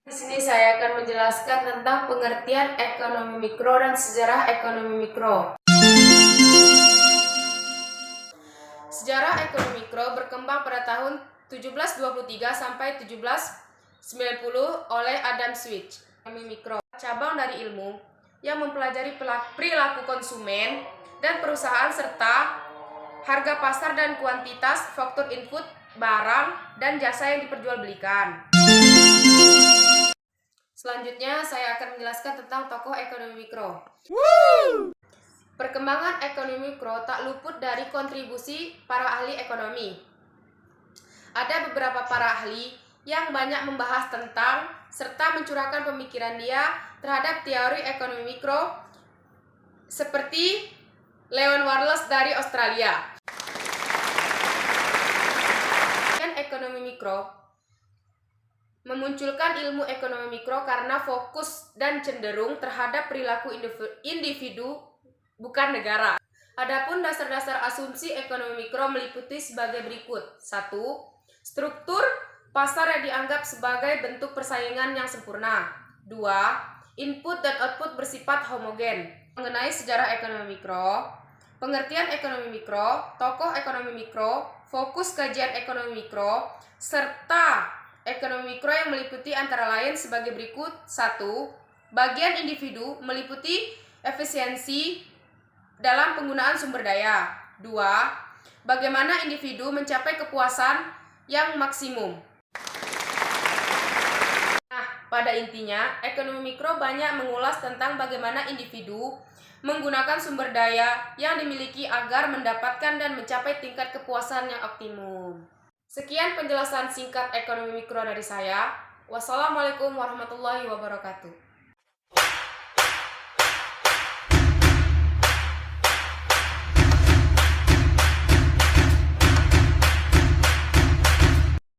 Di sini saya akan menjelaskan tentang pengertian ekonomi mikro dan sejarah ekonomi mikro. Sejarah ekonomi mikro berkembang pada tahun 1723 sampai 1790 oleh Adam Smith. Ekonomi mikro, cabang dari ilmu yang mempelajari perilaku konsumen dan perusahaan serta harga pasar dan kuantitas faktor input barang dan jasa yang diperjualbelikan. Selanjutnya, saya akan menjelaskan tentang tokoh ekonomi mikro. Perkembangan ekonomi mikro tak luput dari kontribusi para ahli ekonomi. Ada beberapa para ahli yang banyak membahas tentang serta mencurahkan pemikiran dia terhadap teori ekonomi mikro seperti Leon Wallace dari Australia. Ekonomi mikro memunculkan ilmu ekonomi mikro karena fokus dan cenderung terhadap perilaku individu, bukan negara. Adapun dasar-dasar asumsi ekonomi mikro meliputi sebagai berikut. 1. Struktur pasar yang dianggap sebagai bentuk persaingan yang sempurna. 2. Input dan output bersifat homogen. Mengenai sejarah ekonomi mikro, pengertian ekonomi mikro, tokoh ekonomi mikro, fokus kajian ekonomi mikro, serta ekonomi mikro yang meliputi antara lain sebagai berikut. 1. Bagian individu meliputi efisiensi dalam penggunaan sumber daya. 2. Bagaimana individu mencapai kepuasan yang maksimum. Nah, pada intinya, ekonomi mikro banyak mengulas tentang bagaimana individu menggunakan sumber daya yang dimiliki agar mendapatkan dan mencapai tingkat kepuasan yang optimum. Sekian penjelasan singkat ekonomi mikro dari saya. Wassalamualaikum warahmatullahi wabarakatuh.